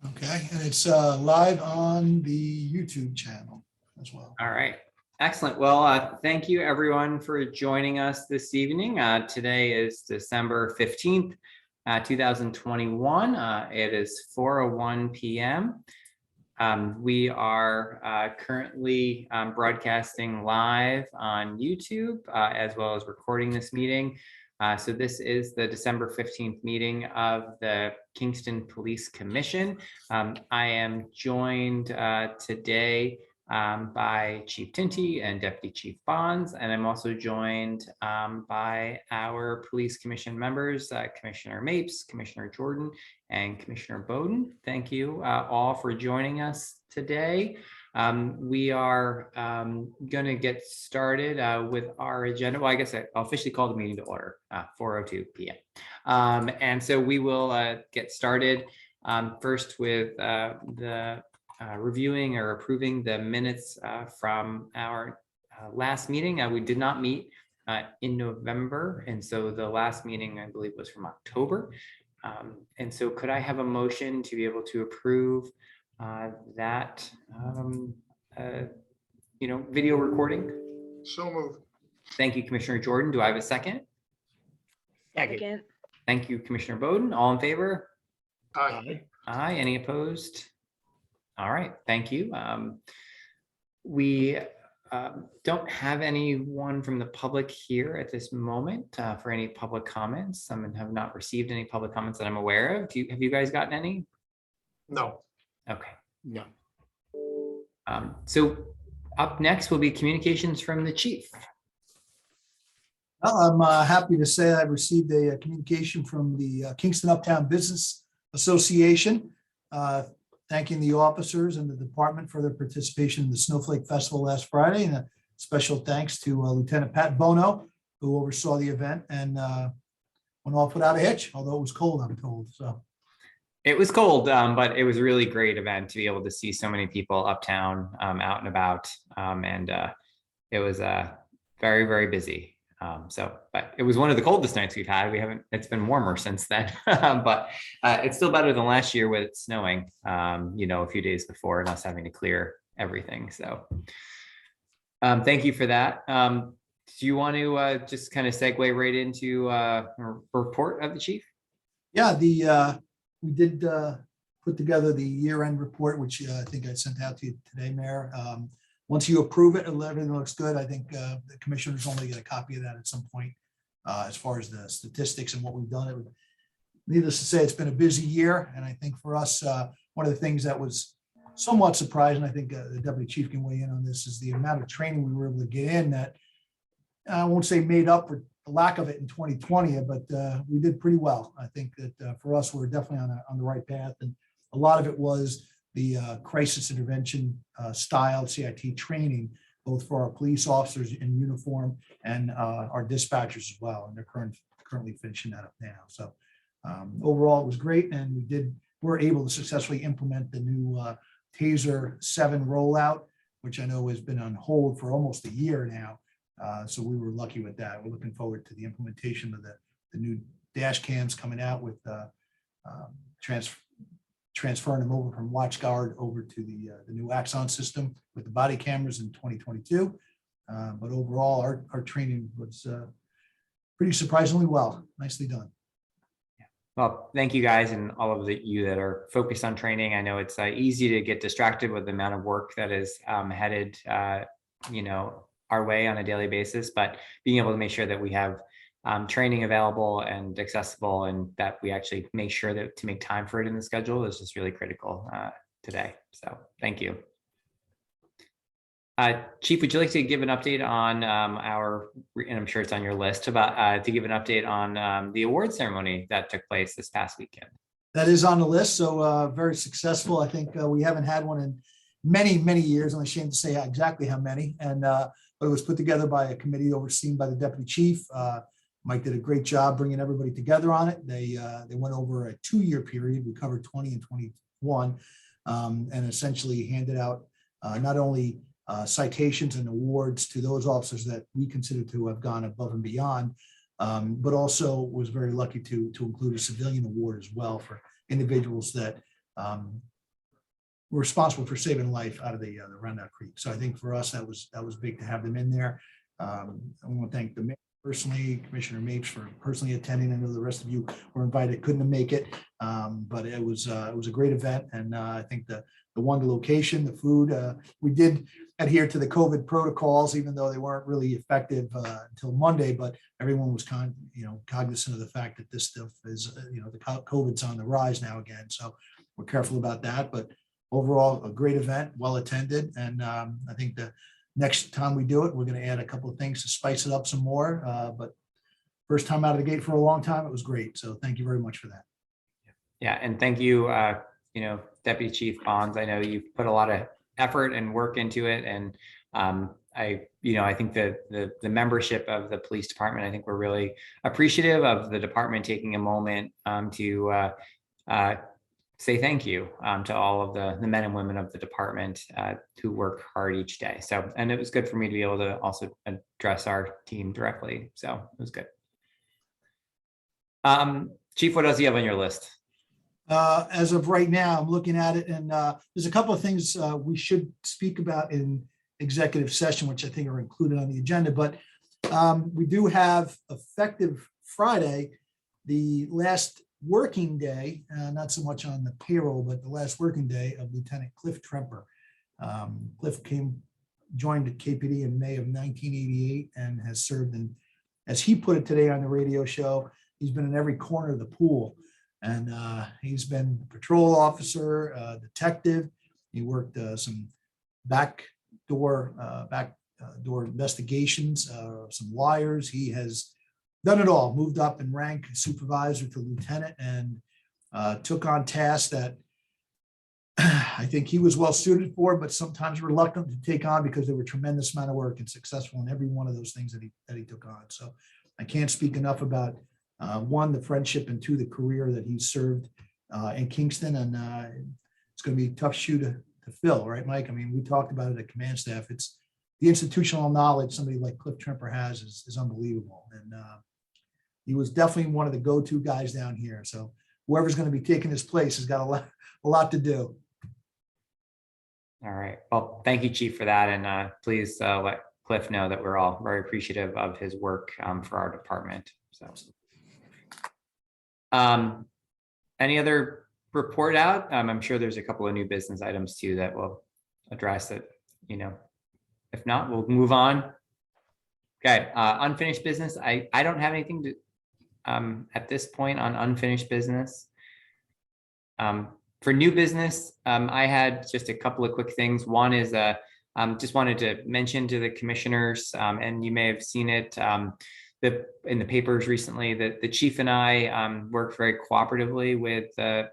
Okay, and it's live on the YouTube channel as well. All right. Excellent. Well, thank you everyone for joining us this evening. Today is December 15th, 2021. It is 4:01 p.m. We are currently broadcasting live on YouTube as well as recording this meeting. So this is the December 15th meeting of the Kingston Police Commission. I am joined today by Chief Tinty and Deputy Chief Bonds, and I'm also joined by our Police Commission members, Commissioner Mapes, Commissioner Jordan, and Commissioner Bowden. Thank you all for joining us today. We are going to get started with our agenda. Well, I guess I'll officially call the meeting to order, 4:02 p.m. And so we will get started first with the reviewing or approving the minutes from our last meeting. We did not meet in November, and so the last meeting, I believe, was from October. And so could I have a motion to be able to approve that video recording? So moved. Thank you, Commissioner Jordan. Do I have a second? Second. Thank you, Commissioner Bowden. All in favor? Aye. Aye. Any opposed? All right, thank you. We don't have anyone from the public here at this moment for any public comments. Some have not received any public comments that I'm aware of. Have you guys gotten any? No. Okay. No. So up next will be communications from the chief. Well, I'm happy to say I've received a communication from the Kingston Uptown Business Association, thanking the officers and the department for their participation in the Snowflake Festival last Friday. And a special thanks to Lieutenant Pat Bono, who oversaw the event and went off without a hitch, although it was cold, I'm told. So it was cold, but it was a really great event to be able to see so many people uptown, out and about. And it was very, very busy. But it was one of the coldest nights we've had. It's been warmer since then, but it's still better than last year with it snowing, a few days before and us having to clear everything. So thank you for that. Do you want to just kind of segue right into a report of the chief? Yeah, we did put together the year-end report, which I think I sent out to you today, Mayor. Once you approve it and everything looks good, I think the commissioners only get a copy of that at some point as far as the statistics and what we've done. Needless to say, it's been a busy year. And I think for us, one of the things that was somewhat surprising, I think the deputy chief can weigh in on this, is the amount of training we were able to get in that I won't say made up for the lack of it in 2020, but we did pretty well. I think that for us, we're definitely on the right path. And a lot of it was the crisis intervention style CIT training, both for our police officers in uniform and our dispatchers as well. And they're currently finishing that up now. So overall, it was great. And we were able to successfully implement the new TASER 7 rollout, which I know has been on hold for almost a year now. So we were lucky with that. We're looking forward to the implementation of the new dash cams coming out with transferring them over from WatchGuard over to the new Axon system with the body cameras in 2022. But overall, our training was pretty surprisingly well. Nicely done. Well, thank you guys and all of you that are focused on training. I know it's easy to get distracted with the amount of work that is headed, our way on a daily basis, but being able to make sure that we have training available and accessible, and that we actually make sure that to make time for it in the schedule is just really critical today. So thank you. Chief, would you like to give an update on and I'm sure it's on your list, about to give an update on the award ceremony that took place this past weekend? That is on the list. So very successful. I think we haven't had one in many, many years. I'm ashamed to say exactly how many. And but it was put together by a committee overseen by the deputy chief. Mike did a great job bringing everybody together on it. They went over a 2-year period. We covered 20 and 21, and essentially handed out not only citations and awards to those officers that we consider to have gone above and beyond, but also was very lucky to include a civilian award as well for individuals that were responsible for saving life out of the Roundout Creek. So I think for us, that was big to have them in there. I want to thank the mayor personally, Commissioner Mapes, for personally attending. I know the rest of you were invited, couldn't make it, but it was a great event. And I think the location, the food, we did adhere to the COVID protocols, even though they weren't really effective until Monday. But everyone was cognizant of the fact that this stuff is, the COVID's on the rise now again. So we're careful about that. But overall, a great event, well attended, and I think the next time we do it, we're going to add a couple of things to spice it up some more. But first time out of the gate for a long time, it was great. So thank you very much for that. Yeah, and thank you, Deputy Chief Bonds. I know you've put a lot of effort and work into it, and I think the membership of the police department, I think we're really appreciative of the department taking a moment to say thank you to all of the men and women of the department who work hard each day. So, and it was good for me to be able to also address our team directly. So it was good. Chief, what else do you have on your list? As of right now, I'm looking at it, and there's a couple of things we should speak about in executive session, which I think are included on the agenda. But we do have, effective Friday, the last working day, not so much on the payroll, but the last working day of Lieutenant Cliff Tremper. Cliff joined KPD in May of 1988 and has served in, as he put it today on the radio show, he's been in every corner of the pool. And he's been a patrol officer, detective. He worked some backdoor investigations, some wires. He has done it all, moved up in rank, supervisor to lieutenant, and took on tasks that I think he was well suited for, but sometimes reluctant to take on because they were tremendous amount of work, and successful in every one of those things that he took on. So I can't speak enough about one, the friendship, and two, the career that he's served in Kingston. And it's going to be a tough shoe to fill, right, Mike? I mean, we talked about it at command staff. It's the institutional knowledge somebody like Cliff Tremper has is unbelievable. And he was definitely one of the go-to guys down here. So whoever's going to be taking his place has got a lot to do. All right. Well, thank you, Chief, for that. And please let Cliff know that we're all very appreciative of his work for our department. So, any other report out? I'm sure there's a couple of new business items too that we'll address it. If not, we'll move on. Okay. Unfinished business. I don't have anything to at this point on unfinished business. For new business, I had just a couple of quick things. One is just wanted to mention to the commissioners, and you may have seen it in the papers recently, that the chief and I worked very cooperatively with the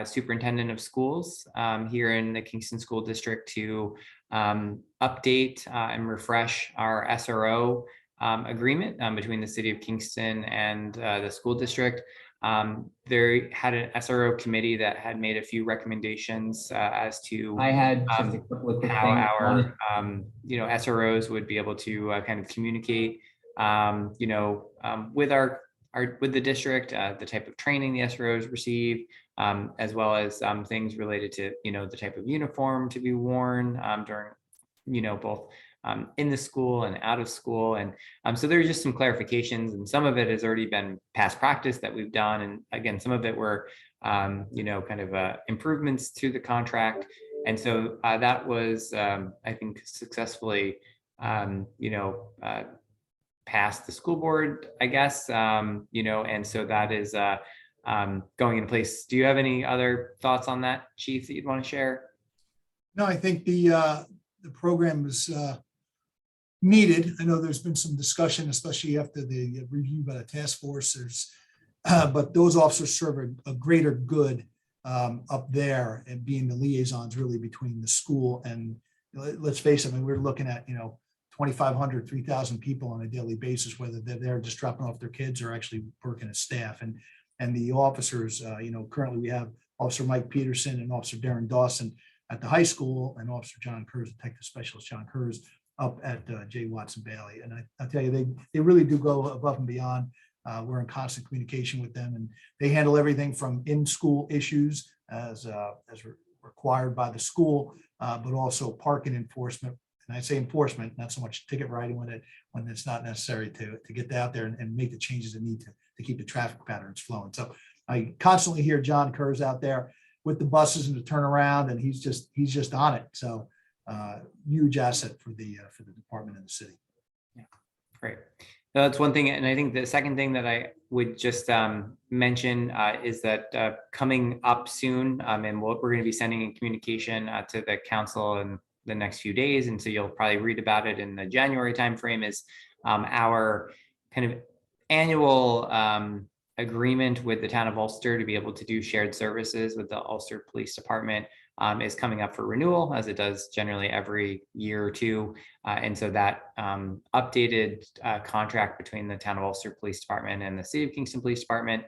superintendent of schools here in the Kingston School District to update and refresh our SRO agreement between the city of Kingston and the school district. They had an SRO committee that had made a few recommendations as to I had just a couple of quick how things. our SROs would be able to kind of communicate with the district, the type of training the SROs receive, as well as things related to the type of uniform to be worn during both in the school and out of school. And so there's just some clarifications, and some of it has already been past practice that we've done. And again, some of it were, kind of improvements to the contract. And so that was, I think, successfully, past the school board, I guess, and so that is going into place. Do you have any other thoughts on that, Chief, that you'd want to share? No, I think the program is needed. I know there's been some discussion, especially after the review by the task force. But those officers serve a greater good up there, and being the liaisons really between the school and, let's face it, I mean, we're looking at 2,500, 3,000 people on a daily basis, whether they're there just dropping off their kids or actually working as staff. And the officers, currently we have Officer Mike Peterson and Officer Darren Dawson at the high school, and Officer John Kurz, Detective Specialist John Kurz, up at J. Watson Bailey. And I tell you, they really do go above and beyond. We're in constant communication with them, and they handle everything from in-school issues as required by the school, but also parking enforcement. And I say enforcement, not so much ticket writing when it's not necessary to get out there and make the changes that need to keep the traffic patterns flowing. So I constantly hear John Kerr's out there with the buses and the turnaround, and he's just on it. So huge asset for the department in the city. Yeah, great. No, that's one thing. And I think the second thing that I would just mention is that coming up soon, and we're going to be sending a communication to the council in the next few days. And so you'll probably read about it in the January timeframe, is our kind of annual agreement with the town of Ulster to be able to do shared services with the Ulster Police Department is coming up for renewal, as it does generally every year or two. And so that updated contract between the town of Ulster Police Department and the City of Kingston Police Department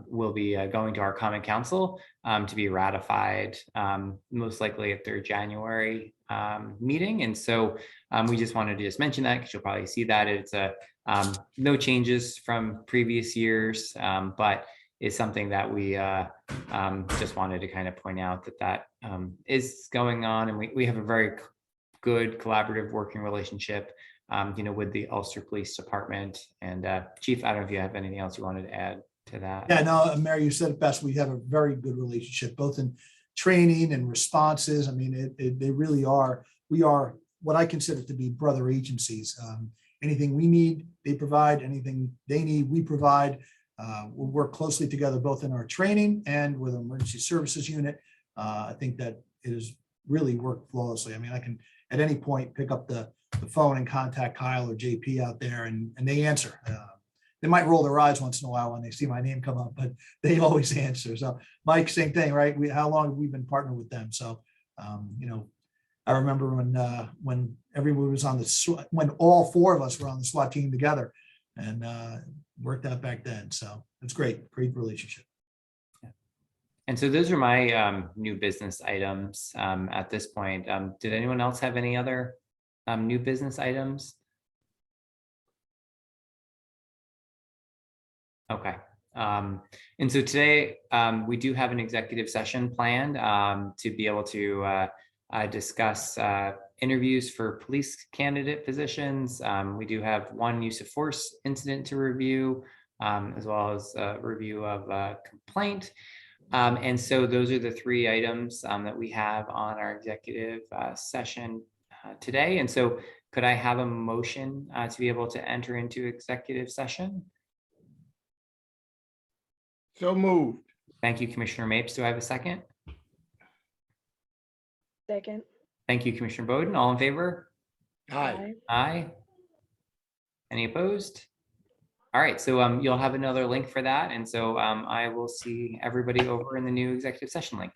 will be going to our common council to be ratified, most likely at their January meeting. And so we just wanted to just mention that, because you'll probably see that it's no changes from previous years, but is something that we just wanted to kind of point out that is going on. And we have a very good collaborative working relationship, with the Ulster Police Department. And Chief, I don't know if you have anything else you wanted to add to that. Yeah, no, Mary, you said it best. We have a very good relationship, both in training and responses. I mean, they really are. We are what I consider to be brother agencies. Anything we need, they provide. Anything they need, we provide. We'll work closely together, both in our training and with our emergency services unit. I think that it has really worked flawlessly. I mean, I can at any point pick up the phone and contact Kyle or JP out there, and they answer. They might roll their eyes once in a while when they see my name come up, but they always answer. So Mike, same thing, right? How long have we been partnered with them? So, I remember when everyone was on when all four of us were on the SWAT team together, and worked out back then. So it's great relationship. Yeah. And so those are my new business items at this point. Did anyone else have any other new business items? Okay. And so today we do have an executive session planned to be able to discuss interviews for police candidate positions. We do have one use of force incident to review, as well as a review of a complaint. And so those are the three items that we have on our executive session today. And so could I have a motion to be able to enter into executive session? So moved. Thank you, Commissioner Mapes. Do I have a second? Second. Thank you, Commissioner Bowden. All in favor? Aye. Aye. Any opposed? All right, so you'll have another link for that. And so I will see everybody over in the new executive session link.